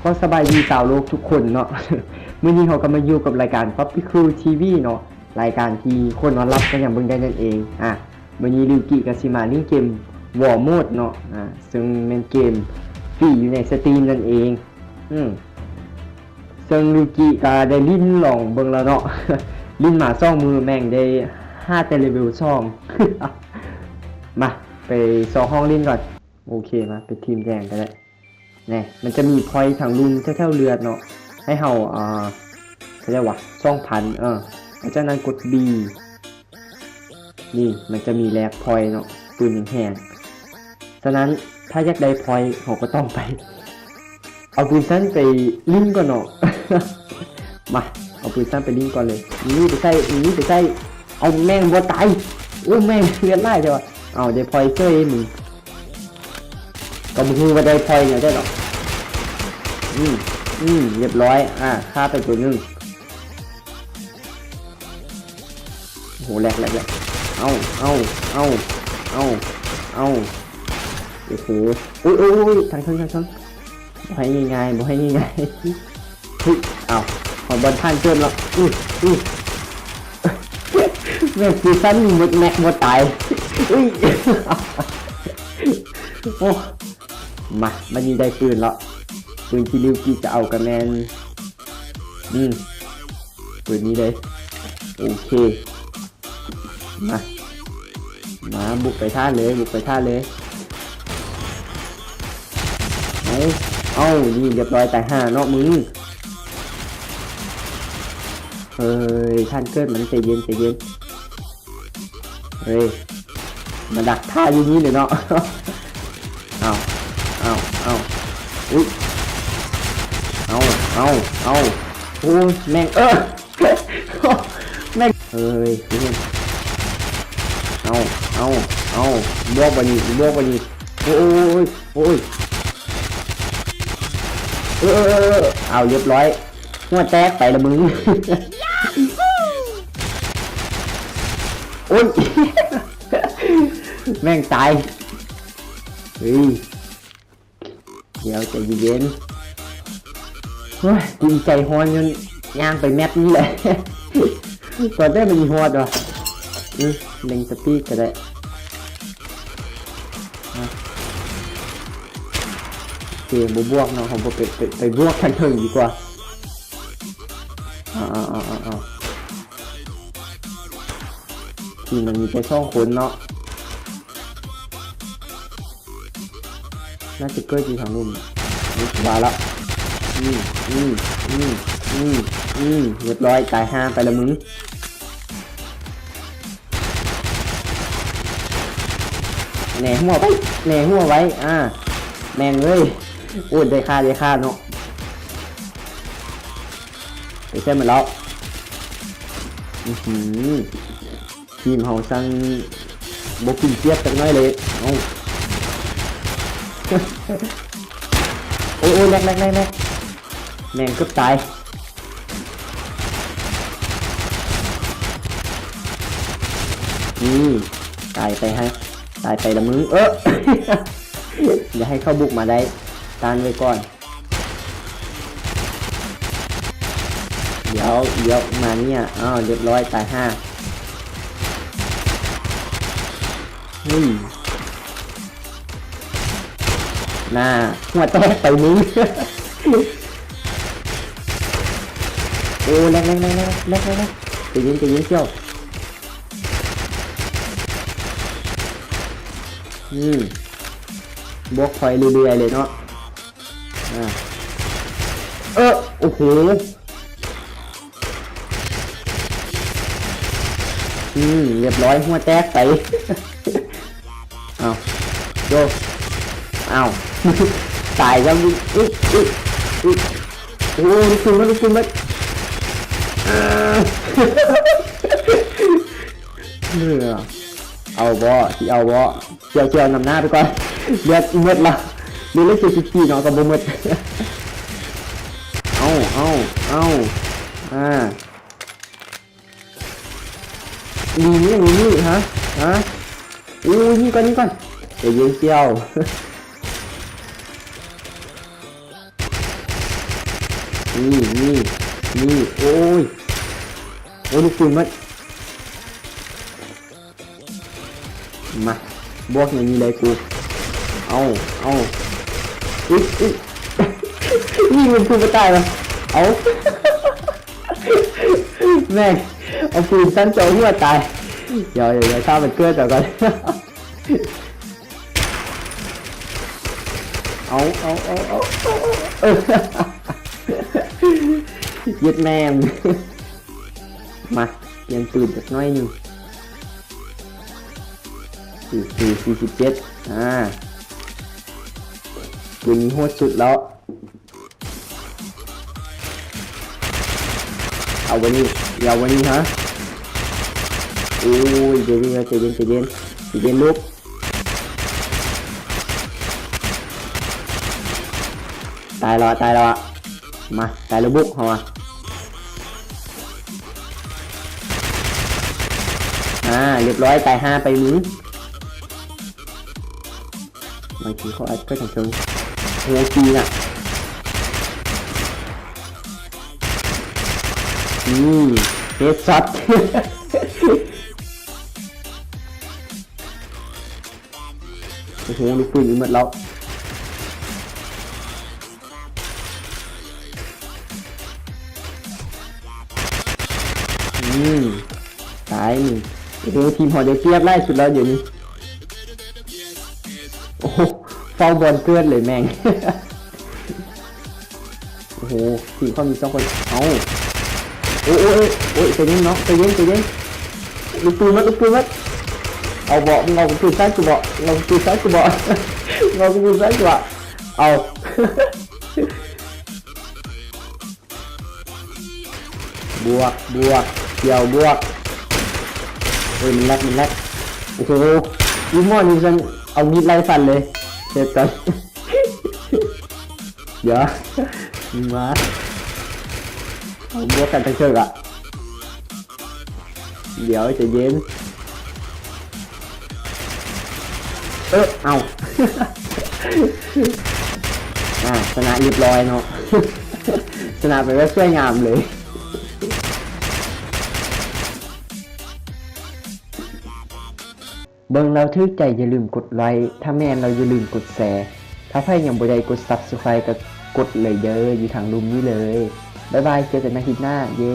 ก็สบายดีสาวโลกทุกคนเนาะ มื้อนี้เขาก็มาอยู่กับรายการ Poppy Cool TV เนาะรายการที่คนนอนรับก็อย่างเบิ่งได้นั่นเองมื้อนี้ริวกิก็สิมาเล่นเกม War Mode เนาะซึ่งเป็นเกมฟรีอยู่ในสตรีมนั่นเองซึ่งริวกิก็ได้ลิ้นลองเบิ่งแล้วเนาะ ลิ้นมา2มือแม่งได้5แต่เลเวล2 มาไป2ห้องลิ้นก่อนโอเคมาเป็นทีมแดงกันแล้วนี่มันจะมีพอยต์ทางลุมแถวๆเลือดเนาะให้เฮาเขาเรียกว่า2,000แล้วจากนั้นกด B นี่มันจะมีแลกพอยต์เนาะปืนแห้งฉะนั้นถ้าอยากได้พอยต์เขาก็ต้องไปเอาปืนสั้นไปลิงก่อนเนาะ มาเอาปืนสั้นไปลิงก่อนเลยนี่ไปใส่เอาแม่งบ่ตายโอ้แม่งเลือดไล่เด้อเอาได้พอยต์เซ้ยมึงก็มึงคือว่าได้พอยต์เนี่ยได้หรอเรียบร้อยฆ่าไปตัวนึงโอ้โหแหลกเอาโอ้โหโอ้ยทางบ่ให้ง่ายเฮ้ยเอาขอบอลท่านเกินแล้วแม่ซีซั่นหมดแม็กหมดตายโอ้มันยิงได้ปืนแล้วปืนที่ริวกิจะเอากับแมนปืนนี้เลยโอเคมาบุกไปท่าเลยเอานี่เรียบร้อยตาย5เนาะมึงเฮ้ยท่านเกิดมันใจเย็นเฮ้ยมาดักท่าอยู่นี้เลยเนาะเอาอุ้ยเอาโอ้แม่งแม่งเฮ้ยเอาบวกไปนี่โอ้ยเอาเรียบร้อยหัวแตกไปละมึงโอ้ยแม่งตายเฮ้ยเดี๋ยวใจเย็นกูใจฮอนจนย่างไปแมปนี้เลยก่อนได้มันมีฮอดว่ะเล็งสปีดก็ได้โอเคบวกเนาะผมไปบวกทางถึงดีกว่าทีมันมีแค่2 คนเนาะน่าจะเกิดที่ทางลุ่มนี่ว่าแล้วเรียบร้อยตาย5ไปละมึงแหน่หัวไว้แม่งเลยโอ้ยได้ค่าเนาะไปเส้นมาแล้วทีมเฮาสั่งบกินเจี๊ยบจังน้อยเลยโอ้ยแรกแม่งเกือบตายตายไปละมึงอย่าให้เข้าบุกมาได้การไว้ก่อนเดี๋ยวมาเนี่ยเรียบร้อยตาย5น่าหัวแตกไปมึงโอ้แรกใจเย็นเชี่ยวบวกพอยเรื่อยๆเลยเนาะโอ้โหเรียบร้อยหัวแตกไปโยตายแล้วโอ้ลูกคุณมันเอาบ่ที่เอาบ่เจียวนำหน้าไปก่อนเลือดหมดละเลือด44เนาะกับบ่หมดนี่ฮะนี่ก่อนใจเย็นเจียว นี่โอ้ยลูกปืนมันมาบวกอย่างนี้เลยกูเอาอุ๊ยนี่มันปืนมาตายเหรอเอาแม่งเอาปืนสั้นโจ้ที่มาตายเดี๋ยวข้ามันเกิดต่อกันเอายึดแม่มมาเปลี่ยนปืนสักน้อยหนึ่ง47ปืนนี้โหดสุดแล้วเอาวันนี้ฮะโอ้ยใจเย็นลูกตายแล้วมาตายแล้วบุกเหรอเรียบร้อยตาย5ไปมึงบางทีเขาอาจก็ถึงโหจีน่ะเฮดช็อตโอ้โหลูกปืนหมดแล้วตายหนึ่งโอ้โหทีมหอเดี๋ยวเทียบไล่สุดแล้วเดี๋ยวนี้โอ้โหเฝ้าบอลเกินเลยแม่งโอ้โหทีมเขามี2 คนเอาโอ้ยใจเย็นเนาะใจเย็นลูกปืนมัดเอาเบาะมึงเอาปืนซ้ายกูเบาะเอาปืนซ้ายกูเบาะเอาบวกเกี่ยวบวกมันแรกโอ้โหยูมอนี่ฉันเอามีดไล่ฟันเลยเสร็จก่อนเดี๋ยวมาเอาบวกกันทั้งเชือกอ่ะเดี๋ยวจะเย็นเอาชนะเรียบร้อยเนาะชนะไปว่าสวยงามเลยเบิ่งเราทึกใจอย่าลืมกดไลค์ถ้าแม่นเราอย่าลืมกดแชร์ถ้าใครยังบ่ได้กด Subscribe ก็กดเลยเด้ออยู่ทางรูปนี้เลยบ๊ายบายเจอกันในคลิปหน้าเย้